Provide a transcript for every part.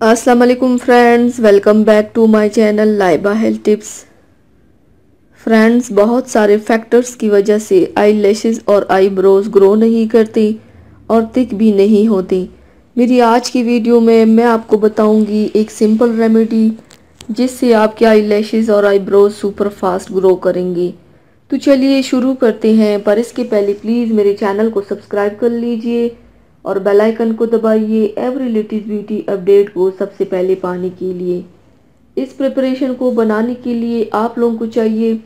अस्सलाम वालेकुम friends, welcome back to my channel Laiba health tips. Friends, बहुत सारे फैक्टर्स की वजह से आई लैशेज़ और आईब्रोज ग्रो नहीं करती और थिक भी नहीं होती। मेरी आज की वीडियो में मैं आपको बताऊंगी एक सिंपल रेमेडी जिससे आपके आई लैशेज़ और आईब्रोज सुपर फास्ट ग्रो करेंगी। तो चलिए शुरू करते हैं, पर इसके पहले प्लीज़ मेरे चैनल को सब्सक्राइब कर लीजिए और बेल आइकन को दबाइए एवरी लेटेस्ट ब्यूटी अपडेट को सबसे पहले पाने के लिए। इस प्रिपरेशन को बनाने के लिए आप लोगों को चाहिए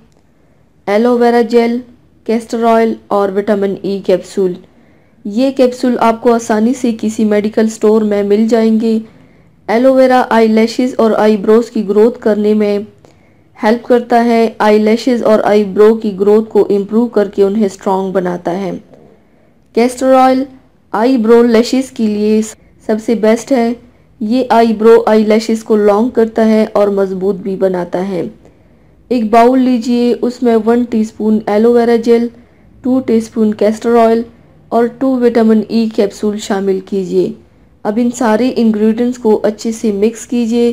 एलोवेरा जेल, कैस्टर ऑयल और विटामिन ई कैप्सूल। ये कैप्सूल आपको आसानी से किसी मेडिकल स्टोर में मिल जाएंगे। एलोवेरा आई लैशेज़ और आईब्रोज की ग्रोथ करने में हेल्प करता है। आई लैशेज़ और आईब्रो की ग्रोथ को इम्प्रूव करके उन्हें स्ट्रॉन्ग बनाता है। कैस्टर ऑयल आईब्रो लैशेस के लिए सबसे बेस्ट है। ये आईब्रो आई लैशेस को लॉन्ग करता है और मजबूत भी बनाता है। एक बाउल लीजिए, उसमें 1 teaspoon aloe vera gel, 2 teaspoon castor oil और 2 विटामिन ई कैप्सूल शामिल कीजिए। अब इन सारे इंग्रेडिएंट्स को अच्छे से मिक्स कीजिए।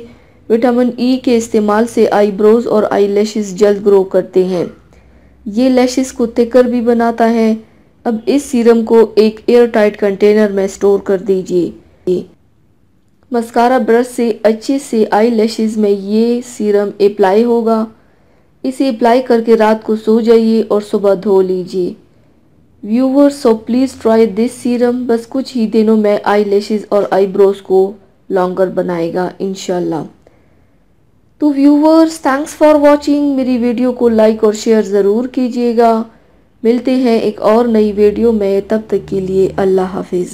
विटामिन ई के इस्तेमाल से आईब्रोज और आई लैशेस जल्द ग्रो करते हैं। ये लैशेस को थिकर भी बनाता है। अब इस सीरम को एक एयर टाइट कंटेनर में स्टोर कर दीजिए। मस्कारा ब्रश से अच्छे से आई लैशेज़ में ये सीरम अप्लाई होगा। इसे अप्लाई करके रात को सो जाइए और सुबह धो लीजिए। Viewers, so please try this serum. बस कुछ ही दिनों में आई लैशेज़ और आईब्रोज को लॉन्गर बनाएगा इंशाल्लाह। तो व्यूवर्स, थैंक्स फॉर वॉचिंग। मेरी वीडियो को लाइक और शेयर ज़रूर कीजिएगा। मिलते हैं एक और नई वीडियो में, तब तक के लिए अल्लाह हाफिज़।